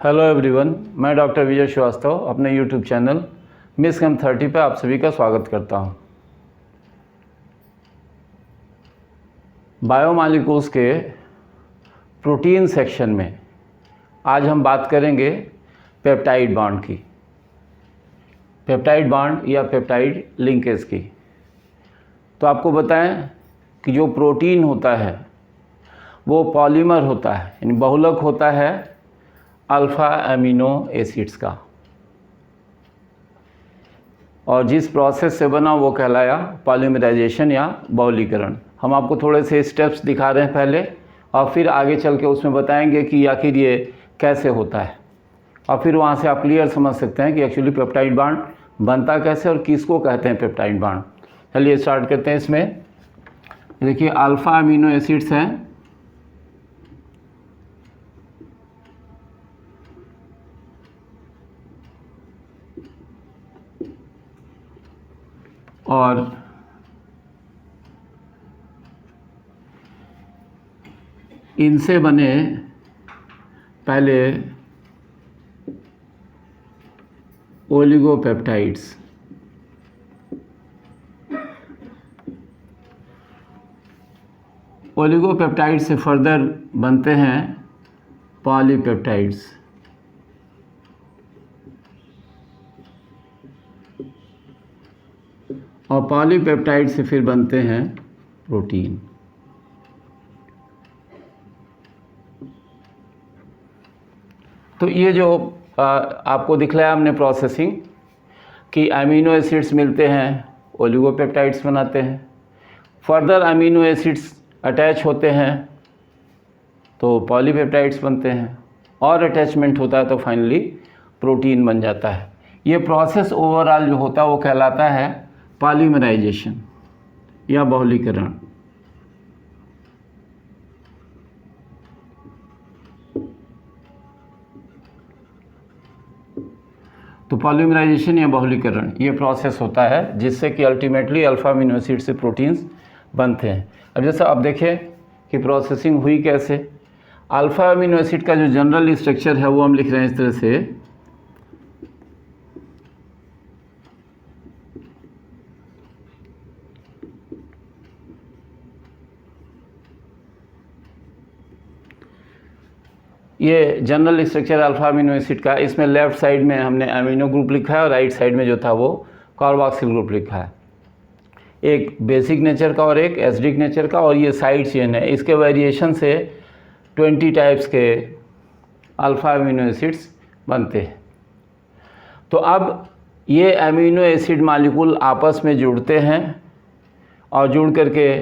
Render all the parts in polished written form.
Hello everyone, मैं doctor विजय श्रीवास्तव अपने YouTube channel miss केम 30 पे आप सभी का स्वागत करता हूं। बायोमॉलिक्यूल्स के प्रोटीन सेक्शन में आज हम बात करेंगे पेप्टाइड बॉन्ड की, पेप्टाइड बॉन्ड या पेप्टाइड लिंकेज की। तो आपको बताएं कि जो प्रोटीन होता है वो पॉलीमर होता है, यानी बहुलक होता है अल्फ़ा अमीनो एसिड्स का, और जिस प्रोसेस से बना वो कहलाया पॉलीमराइजेशन या बहुलीकरण। हम आपको थोड़े से स्टेप्स दिखा रहे हैं पहले, और फिर आगे चल के उसमें बताएंगे कि आखिर ये कैसे होता है, और फिर वहाँ से आप क्लियर समझ सकते हैं कि एक्चुअली पेप्टाइड बॉन्ड बनता कैसे और किसको कहते हैं पेप्टाइड बॉन्ड। चलिए स्टार्ट करते हैं। इसमें देखिए अल्फ़ा अमीनो एसिड्स हैं, और इनसे बने पहले ओलिगोपेप्टाइड्स, ओलिगोपेप्टाइड से फर्दर बनते हैं पॉलीपेप्टाइड्स, और पॉलीपेप्टाइड से फिर बनते हैं प्रोटीन। तो ये जो आपको दिखलाया हमने प्रोसेसिंग कि अमीनो एसिड्स मिलते हैं, ओलिगोपेप्टाइड्स बनाते हैं, फर्दर अमीनो एसिड्स अटैच होते हैं तो पॉलीपेप्टाइड्स बनते हैं, और अटैचमेंट होता है तो फाइनली प्रोटीन बन जाता है। ये प्रोसेस ओवरऑल जो होता है वो कहलाता है पॉलीमराइजेशन या बहुलीकरण। तो पॉलीमराइजेशन या बहुलीकरण ये प्रोसेस होता है जिससे कि अल्टीमेटली अल्फ़ा अमीनो एसिड से प्रोटीन्स बनते हैं। अब जैसा आप देखें कि प्रोसेसिंग हुई कैसे। अल्फ़ा अमीनो एसिड का जो जनरल स्ट्रक्चर है वो हम लिख रहे हैं इस तरह से, ये general structure alpha amino acid का। इसमें लेफ़्ट साइड में हमने अमीनो ग्रुप लिखा है और राइट साइड में जो था वो कार्बोक्सिल ग्रुप लिखा है, एक बेसिक नेचर का और एक एसिडिक नेचर का, और ये साइड चेन है। इसके वेरिएशन से 20 टाइप्स के अल्फ़ा अमीनो एसिड्स बनते हैं। तो अब ये अमीनो एसिड मॉलिक्यूल आपस में जुड़ते हैं और जुड़ करके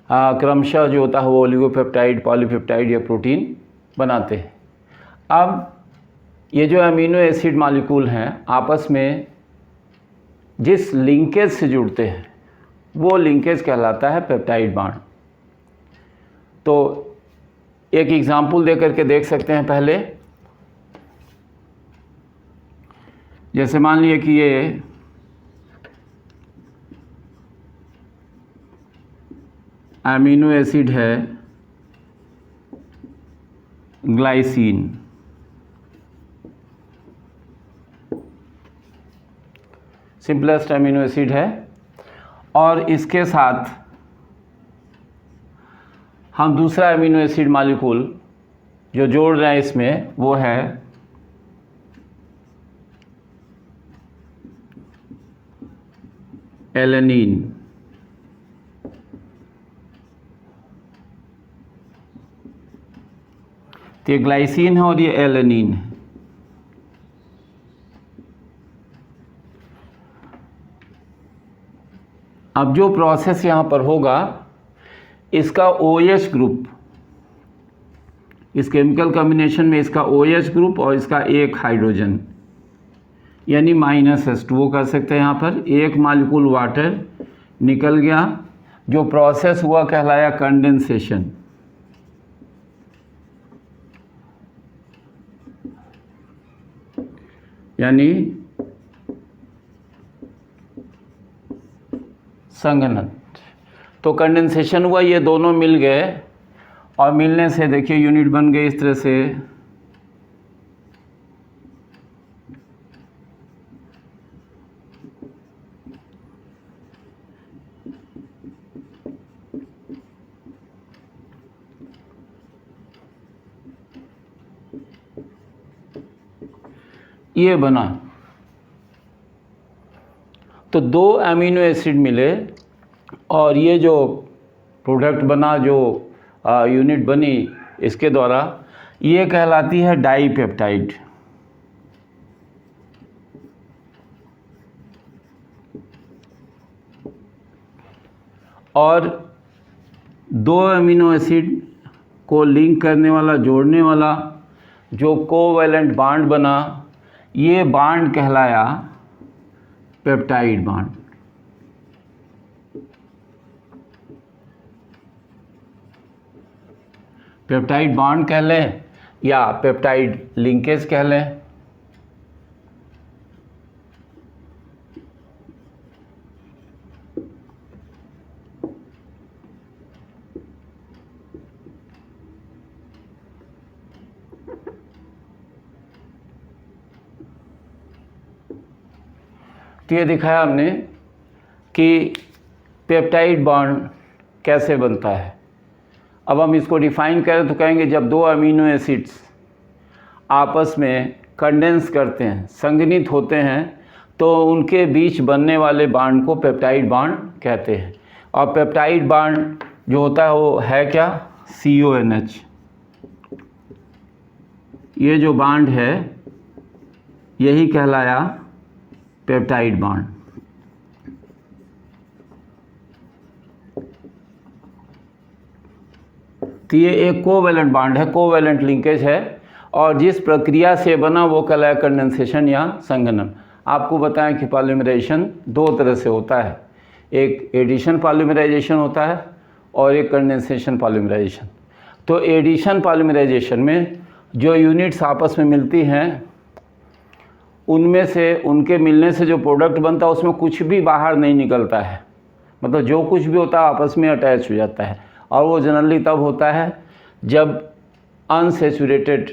क्रमशः जो होता है वो ओलिगोपेप्टाइड, पॉलीपेप्टाइड या प्रोटीन बनाते हैं। अब ये जो अमीनो एसिड मॉलिक्यूल हैं आपस में जिस लिंकेज से जुड़ते हैं वो लिंकेज कहलाता है पेप्टाइड बॉन्ड। तो एक एग्जांपल दे करके देख सकते हैं पहले। जैसे मान लिए कि ये अमीनो एसिड है ग्लाइसिन, सिंपलेस्ट अमीनो एसिड है, और इसके साथ हम दूसरा अमीनो एसिड मॉलिक्यूल जो जोड़ रहे हैं इसमें वो है एलेनिन। तो ये ग्लाइसिन है और ये एलेनिन है। अब जो प्रोसेस यहाँ पर होगा, इसका OH ग्रुप, इस केमिकल कॉम्बिनेशन में इसका OH ग्रुप और इसका एक हाइड्रोजन यानी -H2 वो कर सकते हैं। यहाँ पर एक मॉलिक्यूल वाटर निकल गया, जो प्रोसेस हुआ कहलाया कंडेंसेशन। यानी संघनन। तो कंडेंसेशन हुआ, ये दोनों मिल गए, और मिलने से देखिए यूनिट बन गई इस तरह से ये बना, तो 2 अमीनो एसिड मिले और ये जो प्रोडक्ट बना, जो यूनिट बनी इसके द्वारा, ये कहलाती है डाईपेप्टाइड। और 2 अमीनो एसिड को लिंक करने वाला, जोड़ने वाला जो कोवैलेंट बांड बना, ये बांड कहलाया पेप्टाइड बांड। पेप्टाइड बांड कह लें या पेप्टाइड लिंकेज कह लें। तो ये दिखाया हमने कि पेप्टाइड बॉन्ड कैसे बनता है। अब हम इसको डिफाइन करें तो कहेंगे जब 2 अमीनो एसिड्स आपस में कंडेंस करते हैं, संघनित होते हैं, तो उनके बीच बनने वाले बांड को पेप्टाइड बांड कहते हैं। और पेप्टाइड बांड जो होता है वो है क्या? CONH। ये जो बांड है यही कहलाया पेप्टाइड बांड। तो ये एक कोवैलेंट बांड है, कोवैलेंट लिंकेज है, और जिस प्रक्रिया से बना वो कहलाया कंडेंसेशन या संघनन। आपको बताएं कि पॉलीमराइजेशन 2 तरह से होता है, एक एडिशन पॉलीमराइजेशन होता है और एक कंडेंसेशन पॉलीमराइजेशन। तो एडिशन पॉलीमराइजेशन में जो यूनिट्स आपस में मिलती हैं, उनमें से, उनके मिलने से जो प्रोडक्ट बनता है उसमें कुछ भी बाहर नहीं निकलता है, मतलब जो कुछ भी होता है आपस में अटैच हो जाता है। और वो जनरली तब होता है जब अनसेचुरेटेड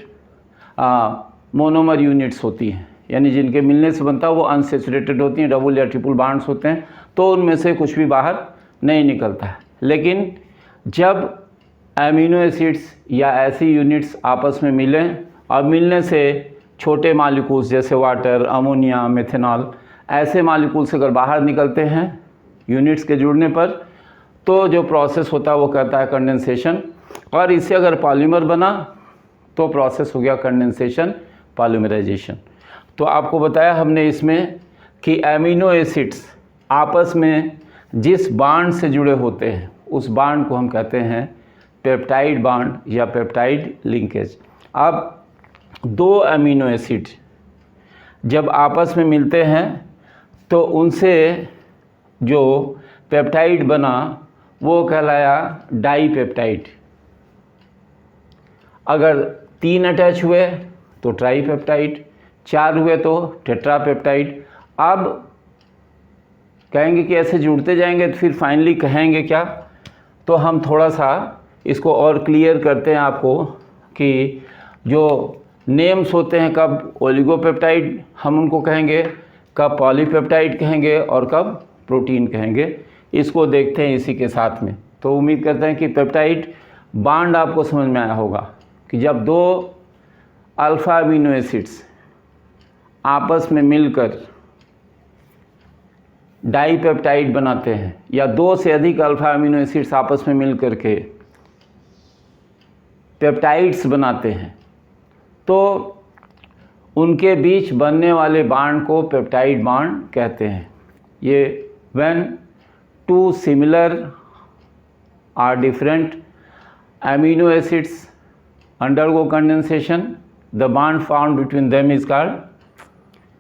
मोनोमर यूनिट्स होती हैं, यानी जिनके मिलने से बनता है वो अनसेचुरेटेड होती हैं, डबल या ट्रिपल बॉन्ड्स होते हैं, तो उनमें से कुछ भी बाहर नहीं निकलता है। लेकिन जब एमिनो एसिड्स या ऐसी यूनिट्स आपस में मिलें और मिलने से छोटे मॉलिक्यूल्स जैसे वाटर, अमोनिया, मेथनॉल, ऐसे मॉलिक्यूल्स अगर बाहर निकलते हैं यूनिट्स के जुड़ने पर, तो जो प्रोसेस होता है वो कहता है कंडेंसेशन। और इससे अगर पॉलीमर बना तो प्रोसेस हो गया कंडेंसेशन पॉलीमराइजेशन। तो आपको बताया हमने इसमें कि एमिनो एसिड्स आपस में जिस बांड से जुड़े होते हैं उस बांड को हम कहते हैं पेप्टाइड बांड या पेप्टाइड लिंकेज। अब 2 अमीनो एसिड जब आपस में मिलते हैं तो उनसे जो पेप्टाइड बना वो कहलाया डाईपेप्टाइड। अगर 3 अटैच हुए तो ट्राईपेप्टाइड, 4 हुए तो टेट्रापेप्टाइड। अब कहेंगे कि ऐसे जुड़ते जाएंगे तो फिर फाइनली कहेंगे क्या, तो हम थोड़ा सा इसको और क्लियर करते हैं आपको कि जो नेम्स होते हैं, कब ओलिगोपेप्टाइड हम उनको कहेंगे, कब पॉलीपेप्टाइड कहेंगे और कब प्रोटीन कहेंगे, इसको देखते हैं इसी के साथ में। तो उम्मीद करते हैं कि पेप्टाइड बांड आपको समझ में आया होगा कि जब 2 अल्फ़ा अमीनो एसिड्स आपस में मिलकर डाईपेप्टाइड बनाते हैं या 2 से अधिक अल्फ़ा अमीनो एसिड्स आपस में मिलकर के पेप्टाइड्स बनाते हैं, तो उनके बीच बनने वाले बांड को पेप्टाइड बांड कहते हैं। ये व्हेन 2 सिमिलर और different amino acids undergo condensation, the bond found between them is called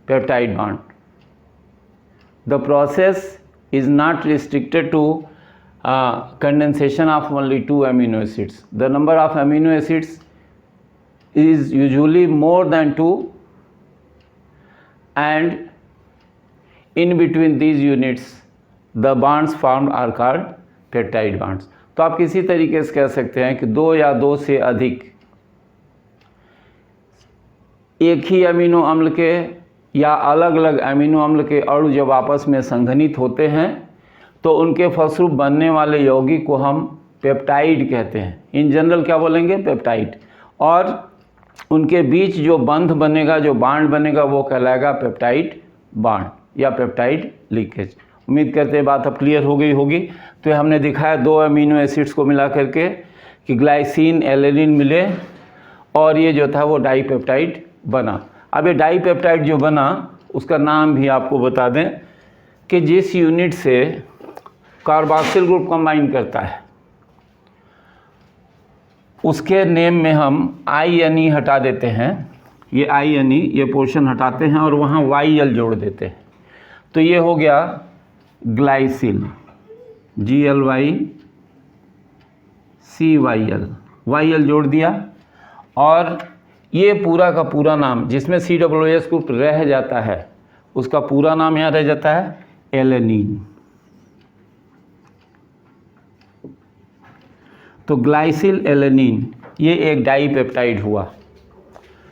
peptide bond. The process is not restricted to condensation of only 2 amino acids. The number of amino acids is usually more than 2, and in between these units the bonds formed are called peptide bonds. तो आप किसी तरीके से कह सकते हैं कि 2 या 2 से अधिक एक ही अमीनो अम्ल के या अलग अलग अमीनो अम्ल के अणु जब आपस में संघनित होते हैं तो उनके फलस्वरूप बनने वाले यौगिक को हम पेप्टाइड कहते हैं। इन जनरल क्या बोलेंगे? पेप्टाइड। और उनके बीच जो बंध बनेगा, जो बांड बनेगा, वो कहलाएगा पेप्टाइड बांड या पेप्टाइड लीकेज। उम्मीद करते हैं बात अब क्लियर हो गई होगी। तो हमने दिखाया 2 अमीनो एसिड्स को मिला करके कि ग्लाइसिन एलेनिन मिले और ये जो था वो डाईपेप्टाइड बना। अब ये डाईपेप्टाइड जो बना उसका नाम भी आपको बता दें कि जिस यूनिट से कार्बोक्सिल ग्रुप कंबाइन करता है उसके नेम में हम INE हटा देते हैं। ये INE ये पोर्शन हटाते हैं और वहाँ YL जोड़ देते हैं। तो ये हो गया ग्लाइसिल, GLYCYL, YL जोड़ दिया। और ये पूरा का पूरा नाम जिसमें COOH ग्रुप रह जाता है उसका पूरा नाम यहाँ रह जाता है एलेनिन। तो ग्लाइसिल एलेनिन ये एक डाईपेप्टाइड हुआ।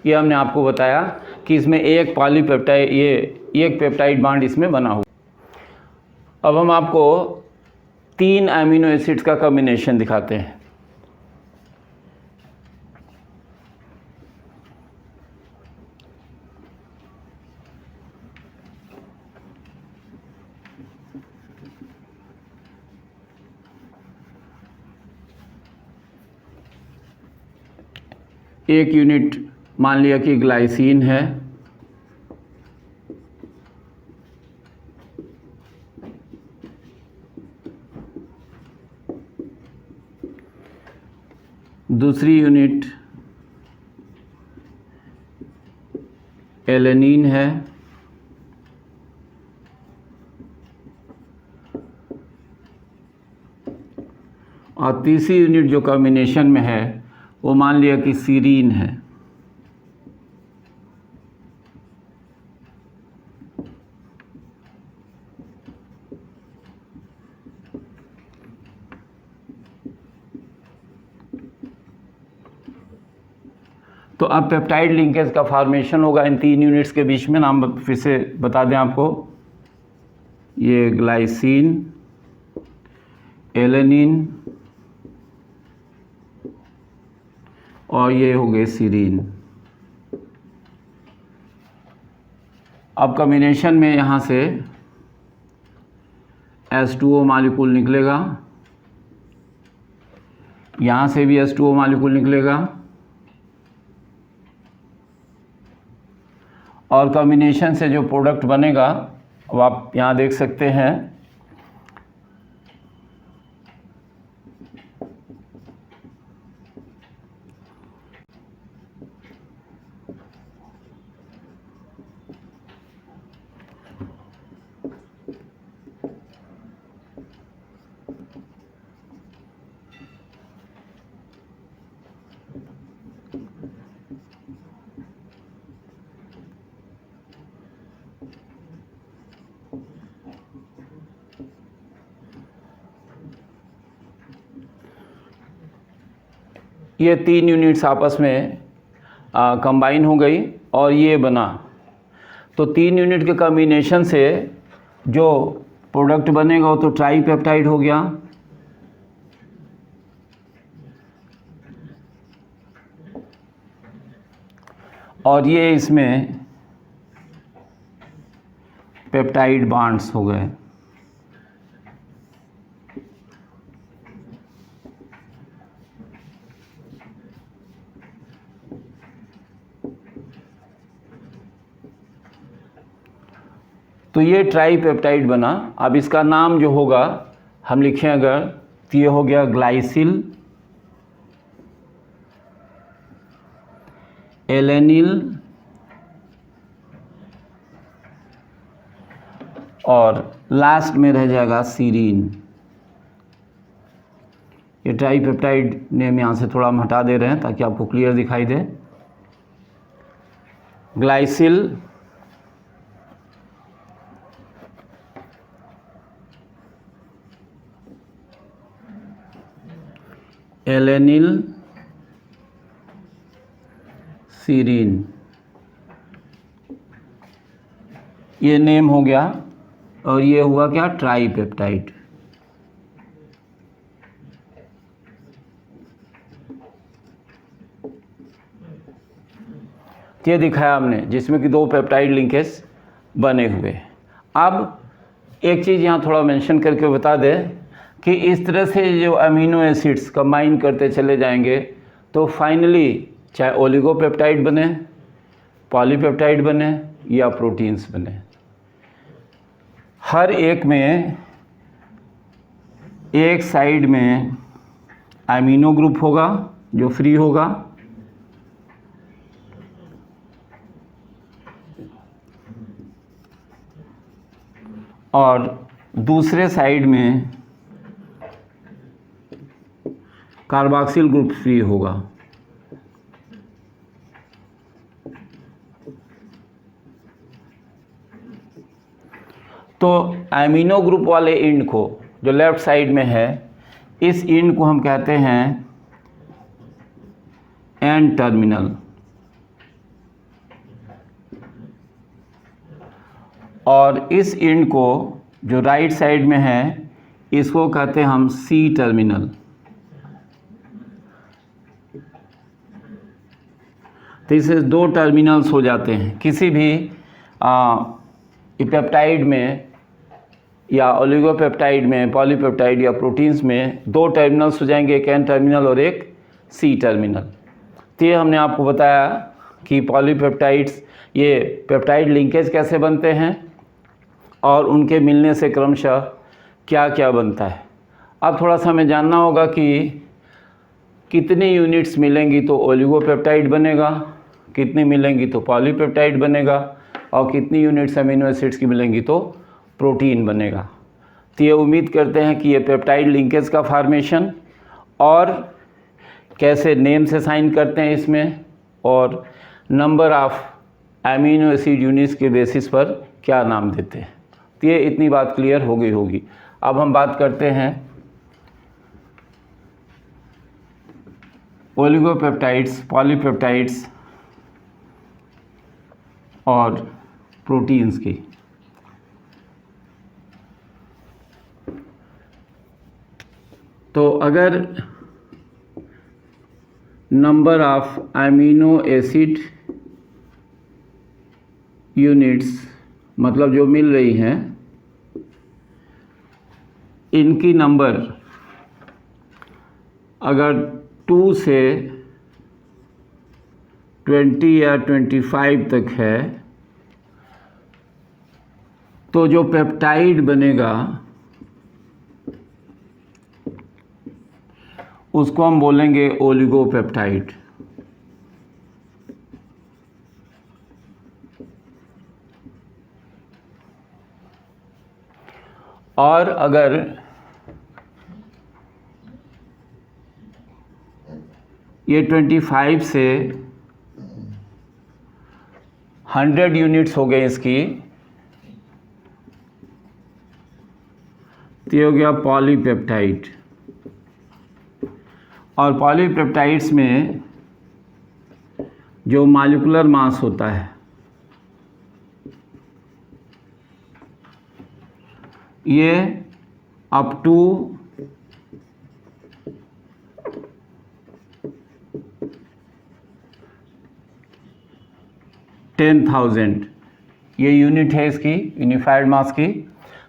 ये हमने आपको बताया कि इसमें एक पॉलीपेप्टाइड, ये एक पेप्टाइड बांड इसमें बना हुआ। अब हम आपको 3 अमीनो एसिड्स का कॉम्बिनेशन दिखाते हैं। एक यूनिट मान लिया कि ग्लाइसिन है, दूसरी यूनिट एलेनिन है, और तीसरी यूनिट जो कॉम्बिनेशन में है वो मान लिया कि सीरीन है। तो अब पेप्टाइड लिंकेज का फॉर्मेशन होगा इन 3 यूनिट्स के बीच में। नाम फिर से बता दें आपको, ये ग्लाइसिन, एलेनिन और ये हो गए सीरीन। अब कॉम्बिनेशन में यहाँ से H2O मॉलिक्यूल निकलेगा, यहाँ से भी H2O मॉलिक्यूल निकलेगा, और कॉम्बिनेशन से जो प्रोडक्ट बनेगा अब आप यहाँ देख सकते हैं। ये 3 यूनिट्स आपस में कंबाइन हो गई और ये बना। तो 3 यूनिट के कॉम्बिनेशन से जो प्रोडक्ट बनेगा वो तो ट्राईपेप्टाइड हो गया, और ये इसमें पेप्टाइड बॉन्ड्स हो गए। तो ये ट्राईपेप्टाइड बना। अब इसका नाम जो होगा हम लिखें अगर, तो ये हो गया ग्लाइसिल, एलेनिल और लास्ट में रह जाएगा सीरीन। ये ट्राईपेप्टाइड नेम यहाँ से थोड़ा हम हटा दे रहे हैं ताकि आपको क्लियर दिखाई दे। ग्लाइसिल, एलेनिल, सीरीन, ये नेम हो गया और ये हुआ क्या, ट्राईपेप्टाइड। ये दिखाया हमने, जिसमें कि 2 पेप्टाइड लिंकेज बने हुए। अब एक चीज़ यहाँ थोड़ा मेंशन करके बता दें कि इस तरह से जो अमीनो एसिड्स कंबाइन करते चले जाएंगे तो फाइनली चाहे ओलिगोपेप्टाइड बने, पॉलीपेप्टाइड बने या प्रोटीन्स बने, हर एक में एक साइड में अमीनो ग्रुप होगा जो फ्री होगा, और दूसरे साइड में कार्बोक्सिल ग्रुप फ्री होगा। तो अमीनो ग्रुप वाले एंड को जो लेफ्ट साइड में है, इस एंड को हम कहते हैं एन टर्मिनल, और इस एंड को जो राइट साइड में है इसको कहते हैं हम सी टर्मिनल। तो इससे 2 टर्मिनल्स हो जाते हैं। किसी भी पेप्टाइड में या ओलिगोपेप्टाइड में, पॉलीपेप्टाइड या प्रोटीन्स में 2 टर्मिनल्स हो जाएंगे, एक एन टर्मिनल और एक सी टर्मिनल। तो ये हमने आपको बताया कि पॉलीपेप्टाइड्स, ये पेप्टाइड लिंकेज कैसे बनते हैं और उनके मिलने से क्रमशः क्या क्या बनता है। अब थोड़ा सा हमें जानना होगा कि कितनी यूनिट्स मिलेंगी तो ओलिगोपेप्टाइड बनेगा, कितनी मिलेंगी तो पॉलीपेप्टाइड बनेगा, और कितनी यूनिट्स अमीनो एसिड्स की मिलेंगी तो प्रोटीन बनेगा। तो ये उम्मीद करते हैं कि ये पेप्टाइड लिंकेज का फॉर्मेशन और कैसे नेम से साइन करते हैं इसमें, और number of amino acid units के बेसिस पर क्या नाम देते हैं। तो ये इतनी बात क्लियर हो गई होगी। अब हम बात करते हैं ओलिगोपेप्टाइड्स, पॉलीपेप्टाइड्स और प्रोटीन्स की। तो अगर number of amino acid units मतलब जो मिल रही हैं, इनकी नंबर अगर 2 से 20 या 25 तक है तो जो पेप्टाइड बनेगा उसको हम बोलेंगे ओलिगोपेप्टाइड। और अगर ये 25 से 100 यूनिट्स हो गए इसकी, तो ये हो गया पॉलीपेप्टाइड। और पॉलीपेप्टाइड्स में जो मॉलिक्यूलर मास होता है ये अप टू 10,000 ये यूनिट है इसकी यूनिफाइड मास की।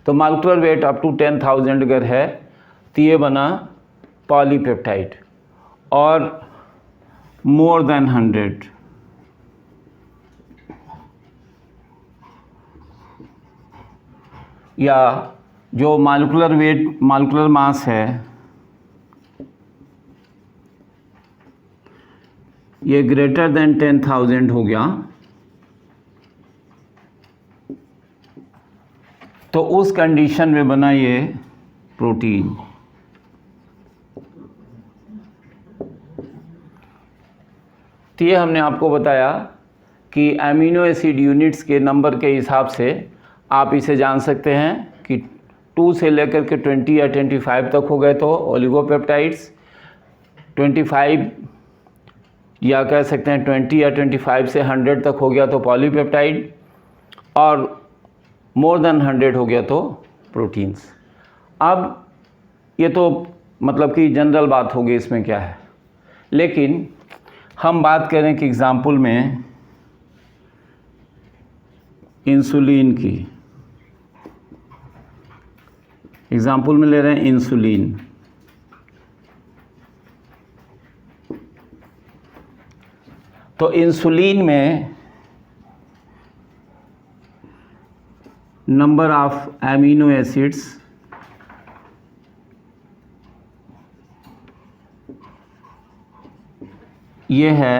तो मॉलिक्यूलर वेट अप टू 10,000 अगर है तो ये बना पॉलीपेप्टाइड। और मोर देन 100 या जो मॉलिक्यूलर वेट, मॉलिक्यूलर मास है, ये ग्रेटर देन 10,000 हो गया, तो उस कंडीशन में बना ये प्रोटीन। तो ये हमने आपको बताया कि अमीनो एसिड यूनिट्स के नंबर के हिसाब से आप इसे जान सकते हैं कि 2 से लेकर के 20 या 25 तक हो गए तो ओलिगोपेप्टाइड्स, 25 या कह सकते हैं 20 या 25 से 100 तक हो गया तो पॉलीपेप्टाइड, और मोर देन 100 हो गया तो प्रोटीन्स। अब ये तो मतलब कि जनरल बात होगी, इसमें क्या है। लेकिन हम बात करें कि एग्ज़ाम्पल में इंसुलिन की एग्जाम्पल में ले रहे हैं इंसुलिन। तो इंसुलिन में नंबर ऑफ एमिनो एसिड्स ये है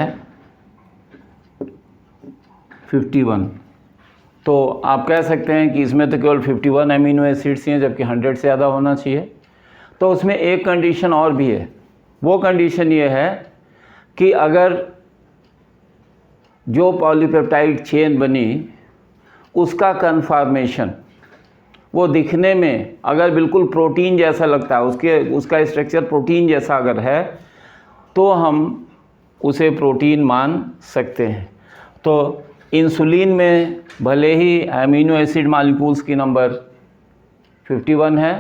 51। तो आप कह सकते हैं कि इसमें तो केवल 51 एमिनो एसिड्स हैं, जबकि 100 से ज़्यादा होना चाहिए। तो उसमें एक कंडीशन और भी है। वो कंडीशन ये है कि अगर जो पॉलीपेप्टाइड चेन बनी उसका कन्फॉर्मेशन वो दिखने में अगर बिल्कुल प्रोटीन जैसा लगता है, उसका स्ट्रक्चर प्रोटीन जैसा अगर है, तो हम उसे प्रोटीन मान सकते हैं। तो इंसुलिन में भले ही एमिनो एसिड मॉलिक्यूल्स की नंबर 51 है,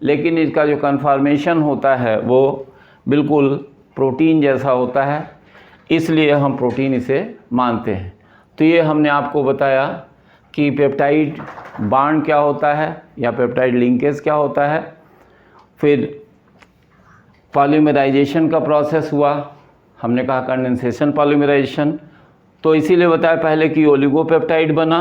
लेकिन इसका जो कन्फॉर्मेशन होता है वो बिल्कुल प्रोटीन जैसा होता है, इसलिए हम प्रोटीन इसे मानते हैं। तो ये हमने आपको बताया कि पेप्टाइड बॉन्ड क्या होता है या पेप्टाइड लिंकेज क्या होता है। फिर पॉलीमराइजेशन का प्रोसेस हुआ, हमने कहा कंडेंसेशन पॉलीमराइजेशन। तो इसीलिए बताया पहले कि ओलिगोपेप्टाइड बना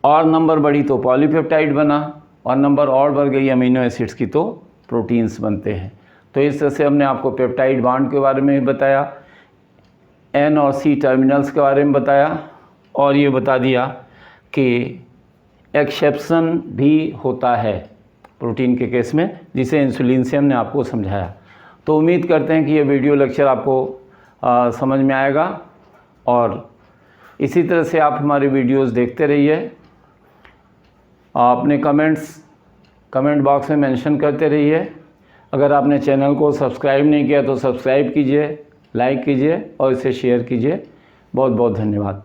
और नंबर बढ़ी तो पॉलीपेप्टाइड बना, और नंबर और बढ़ गई अमीनो एसिड्स की तो प्रोटीन्स बनते हैं। तो इस तरह से हमने आपको पेप्टाइड बॉन्ड के बारे में भी बताया, एन और सी टर्मिनल्स के बारे में बताया, और ये बता दिया कि एक्सेप्शन भी होता है प्रोटीन के केस में, जिसे इंसुलिन से हमने आपको समझाया। तो उम्मीद करते हैं कि ये वीडियो लेक्चर आपको समझ में आएगा, और इसी तरह से आप हमारी वीडियोस देखते रहिए। अपने कमेंट बॉक्स में मेंशन करते रहिए। अगर आपने चैनल को सब्सक्राइब नहीं किया तो सब्सक्राइब कीजिए, लाइक कीजिए और इसे शेयर कीजिए। बहुत बहुत धन्यवाद।